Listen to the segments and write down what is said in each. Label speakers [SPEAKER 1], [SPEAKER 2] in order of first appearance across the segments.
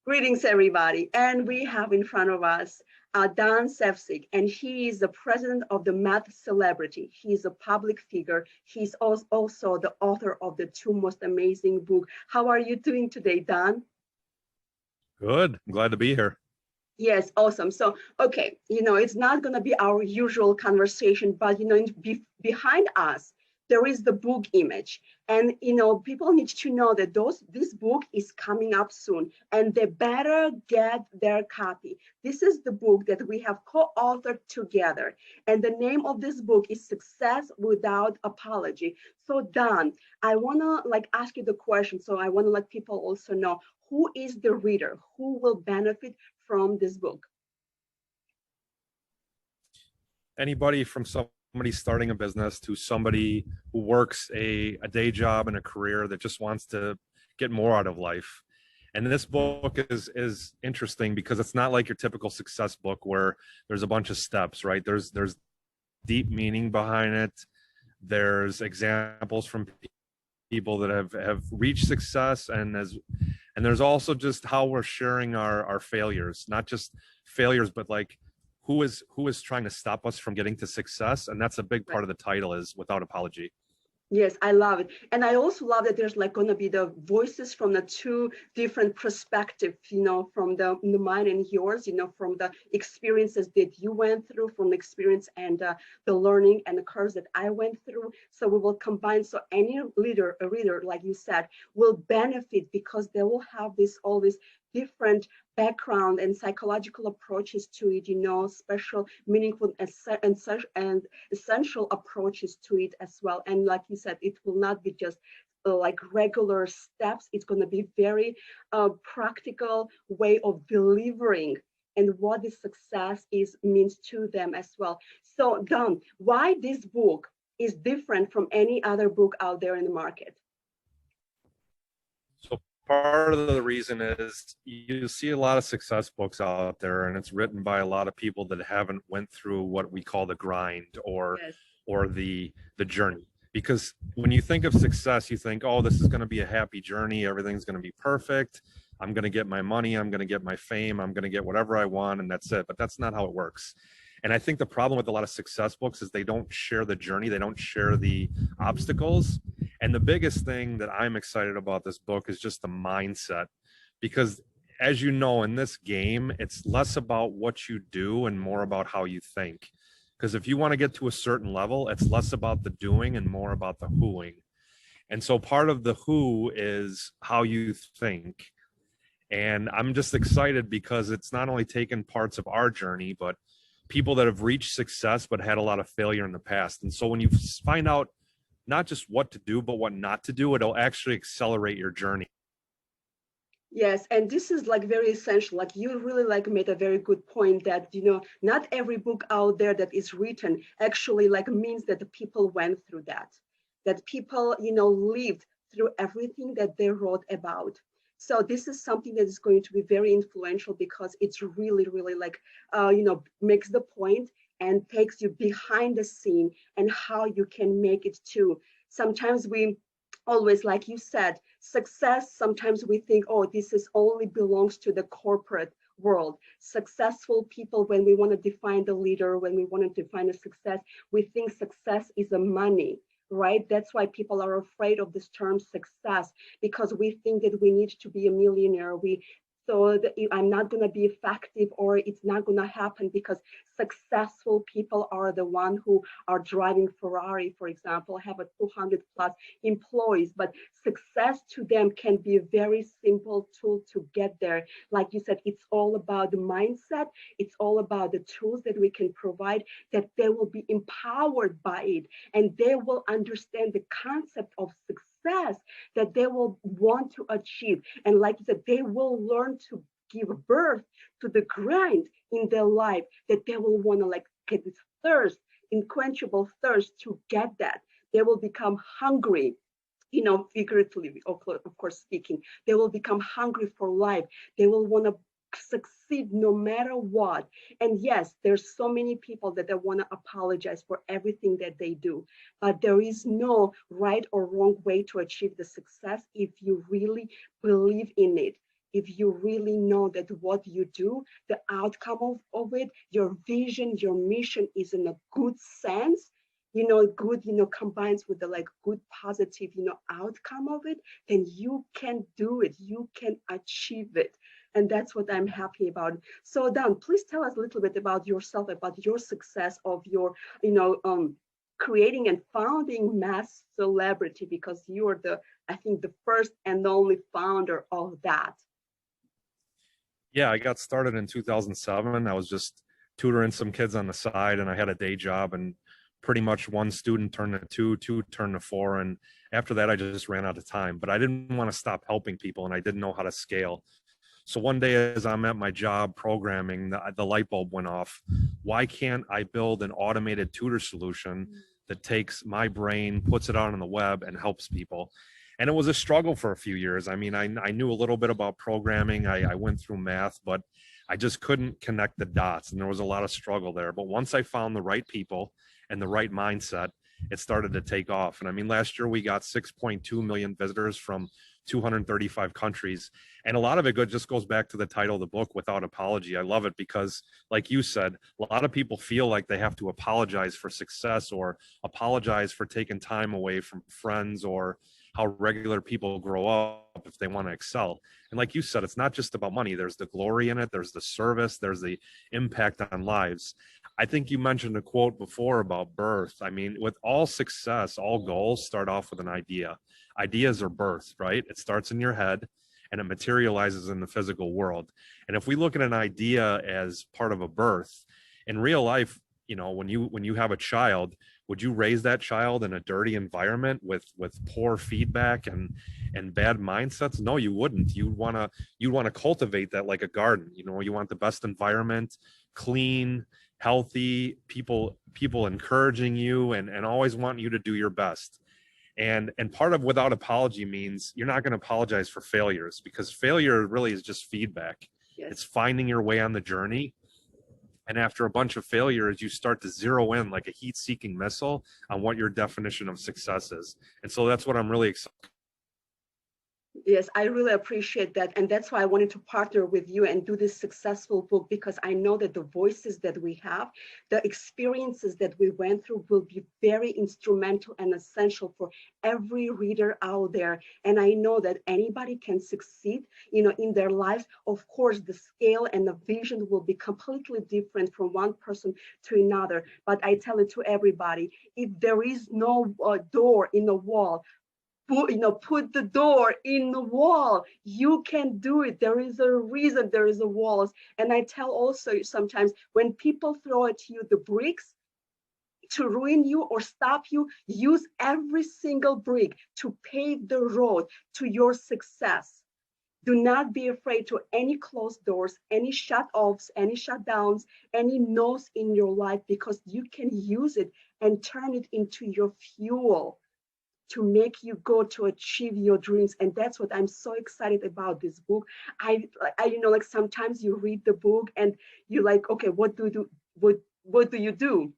[SPEAKER 1] Greetings, everybody. And we have in front of us Dan Sevcik, and he is the president of the Math Celebrity. He's a public figure. He's also the author of the two most amazing books. How are you doing today, Dan?
[SPEAKER 2] Good. I'm glad to be here.
[SPEAKER 1] Yes, awesome. So, okay, it's not going to be our usual conversation, but, behind us, there is the book image. And, people need to know that this book is coming up soon, and they better get their copy. This is the book that we have co-authored together. And the name of this book is Success Without Apology. So, Dan, I want to ask you the question. So I want to let people also know, who is the reader? Who will benefit from this book?
[SPEAKER 2] Anybody from somebody starting a business to somebody who works a day job and a career that just wants to get more out of life. And this book is interesting because it's not like your typical success book where there's a bunch of steps, right? There's deep meaning behind it. There's examples from people that have reached success, and there's also just how we're sharing our failures, not just failures, but like who is trying to stop us from getting to success. And that's a big part of the title, is Without Apology.
[SPEAKER 1] Yes, I love it. And I also love that there's going to be the voices from the two different perspectives, from the mine and yours, from the experiences that you went through, from the experience and the learning and the curves that I went through. So we will combine. So any a reader, like you said, will benefit because they will have all this different background and psychological approaches to it, special, meaningful, and essential approaches to it as well. And like you said, it will not be just like regular steps. It's going to be very practical way of delivering and what the success means to them as well. So, Don, why this book is different from any other book out there in the market?
[SPEAKER 2] So part of the reason is you see a lot of success books out there, and it's written by a lot of people that haven't went through what we call the grind or the journey. Because when you think of success, you think, oh, this is going to be a happy journey. Everything's going to be perfect. I'm going to get my money. I'm going to get my fame. I'm going to get whatever I want, and that's it. But that's not how it works. And I think the problem with a lot of success books is they don't share the journey. They don't share the obstacles. And the biggest thing that I'm excited about this book is just the mindset, because as you know, in this game, it's less about what you do and more about how you think. Because if you want to get to a certain level, it's less about the doing and more about the whoing. And so part of the who is how you think. And I'm just excited because it's not only taken parts of our journey, but people that have reached success but had a lot of failure in the past. And so when you find out not just what to do, but what not to do, it'll actually accelerate your journey.
[SPEAKER 1] Yes, and this is very essential. You really made a very good point that, not every book out there that is written actually means that the people went through that people, lived through everything that they wrote about. So this is something that is going to be very influential because it's really, really makes the point and takes you behind the scene and how you can make it too. Sometimes we always, like you said, success, sometimes we think, oh, this is only belongs to the corporate world. Successful people, when we want to define the leader, when we want to define a success, we think success is a money, right? That's why people are afraid of this term success, because we think that we need to be a millionaire. So that I'm not going to be effective, or it's not going to happen, because successful people are the one who are driving Ferrari, for example, have a 200 plus employees, but success to them can be a very simple tool to get there. Like you said, it's all about the mindset. It's all about the tools that we can provide, that they will be empowered by it, and they will understand the concept of success that they will want to achieve. And like you said, they will learn to give birth to the grind in their life, that they will want to get this thirst, unquenchable thirst to get that. They will become hungry, figuratively, of course speaking. They will become hungry for life. They will want to succeed no matter what. And yes, there's so many people that they want to apologize for everything that they do, but there is no right or wrong way to achieve the success if you really believe in it. if you really know that what you do, the outcome of it, your vision, your mission is in a good sense, good, combines with the like good positive, outcome of it, then you can do it, you can achieve it. And that's what I'm happy about. So Dan, please tell us a little bit about yourself, about your success of your, creating and founding Mass Celebrity, because you are I think the first and only founder of that.
[SPEAKER 2] Yeah, I got started in 2007. I was just tutoring some kids on the side, and I had a day job, and pretty much one student turned to two, two turned to four. And after that, I just ran out of time, but I didn't want to stop helping people, and I didn't know how to scale. So one day as I'm at my job programming, the light bulb went off. Why can't I build an automated tutor solution that takes my brain, puts it out on the web, and helps people? And it was a struggle for a few years. I mean, I knew a little bit about programming. I went through math, but I just couldn't connect the dots. And there was a lot of struggle there. But once I found the right people and the right mindset, it started to take off. And I mean, last year we got 6.2 million visitors from 235 countries. And a lot of it just goes back to the title of the book, Without Apology. I love it because, like you said, a lot of people feel like they have to apologize for success or apologize for taking time away from friends or how regular people grow up if they want to excel. And like you said, it's not just about money. There's the glory in it. There's the service. There's the impact on lives. I think you mentioned a quote before about birth. I mean, with all success, all goals start off with an idea. Ideas are birthed, right? It starts in your head and it materializes in the physical world. And if we look at an idea as part of a birth, in real life, when you have a child, would you raise that child in a dirty environment with poor feedback and bad mindsets? No, you wouldn't. You'd want to cultivate that like a garden. You want the best environment, clean, healthy, people encouraging you and always wanting you to do your best. And part of Without Apology means you're not going to apologize for failures, because failure really is just feedback. Yes. It's finding your way on the journey. And after a bunch of failures, you start to zero in like a heat-seeking missile on what your definition of success is. And so that's what I'm really excited.
[SPEAKER 1] Yes, I really appreciate that. And that's why I wanted to partner with you and do this successful book, because I know that the voices that we have, the experiences that we went through will be very instrumental and essential for every reader out there. And I know that anybody can succeed, in their lives. Of course, the scale and the vision will be completely different from one person to another. But I tell it to everybody, if there is no door in the wall, put the door in the wall. You can do it. There is a reason there is a walls. And I tell also sometimes when people throw at you the bricks to ruin you or stop you, use every single brick to pave the road to your success. Do not be afraid to any closed doors, any shut-offs, any shutdowns, any no's in your life, because you can use it and turn it into your fuel to make you go to achieve your dreams. And that's what I'm so excited about this book. I like sometimes you read the book and you're like, okay, what do you do?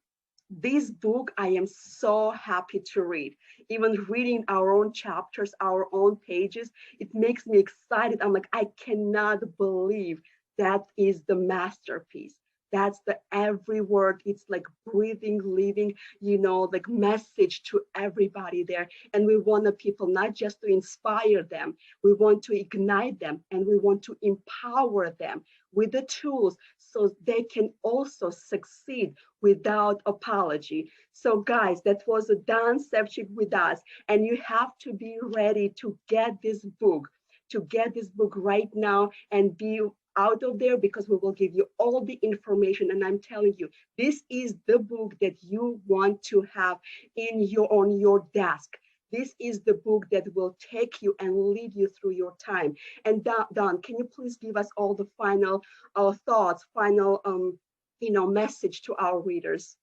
[SPEAKER 1] This book, I am so happy to read. Even reading our own chapters, our own pages, it makes me excited. I'm like, I cannot believe that is the masterpiece. That's the every word. It's like breathing, living, like message to everybody there. And we want the people not just to inspire them, we want to ignite them, and we want to empower them with the tools so they can also succeed without apology. So guys, that was Dan Sevcik with us, and you have to be ready to get this book right now and be out of there, because we will give you all the information. And I'm telling you, this is the book that you want to have on your desk. This is the book that will take you and lead you through your time. And Don, can you please give us all the final thoughts, final message to our readers?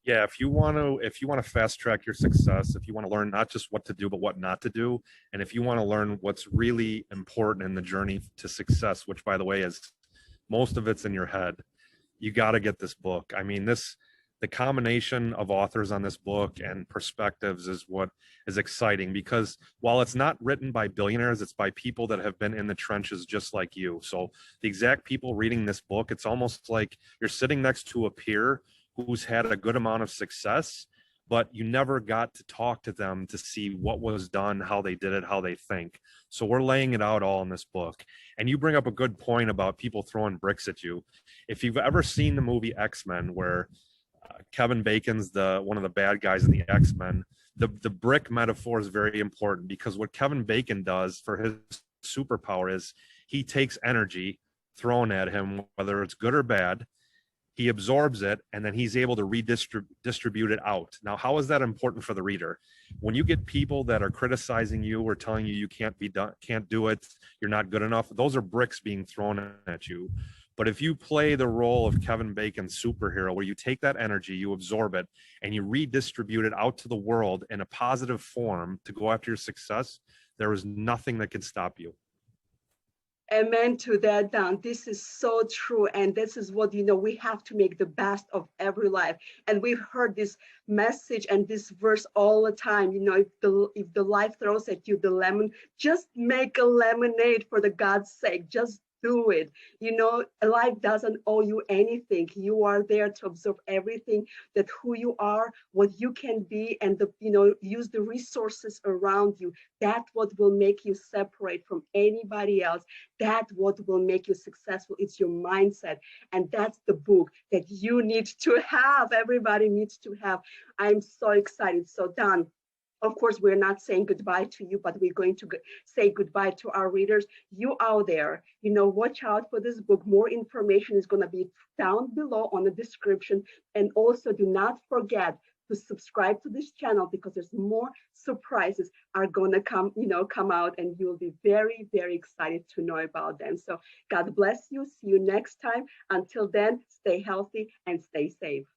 [SPEAKER 2] Yeah, if you want to fast track your success, if you want to learn not just what to do, but what not to do, and if you want to learn what's really important in the journey to success, which by the way is most of it's in your head, you got to get this book. I mean, this the combination of authors on this book and perspectives is what is exciting, because while it's not written by billionaires, it's by people that have been in the trenches just like you. So the exact people reading this book, it's almost like you're sitting next to a peer who's had a good amount of success, but you never got to talk to them to see what was done, how they did it, how they think. So we're laying it out all in this book. And you bring up a good point about people throwing bricks at you. If you've ever seen the movie X-Men, where Kevin Bacon's one of the bad guys in the X-Men, the brick metaphor is very important, because what Kevin Bacon does for his superpower is he takes energy thrown at him, whether it's good or bad, he absorbs it, and then he's able to redistribute it out. Now, how is that important for the reader? When you get people that are criticizing you or telling you can't do it, you're not good enough, those are bricks being thrown at you. But if you play the role of Kevin Bacon's superhero, where you take that energy, you absorb it, and you redistribute it out to the world in a positive form to go after your success, there is nothing that can stop you.
[SPEAKER 1] Amen to that, Dan. This is so true. And this is what, we have to make the best of every life. And we've heard this message and this verse all the time. If the life throws at you the lemon, just make a lemonade, for the God's sake. Just do it. Life doesn't owe you anything. You are there to observe everything, that who you are, what you can be, and use the resources around you. That's what will make you separate from anybody else. That's what will make you successful. It's your mindset. And that's the book that you need to have. Everybody needs to have. I'm so excited. So Dan, of course, we're not saying goodbye to you, but we're going to say goodbye to our readers. You out there, watch out for this book. More information is going to be down below on the description. And also do not forget to subscribe to this channel, because there's more surprises are going to come out, and you'll be very, very excited to know about them. So God bless you. See you next time. Until then, stay healthy and stay safe.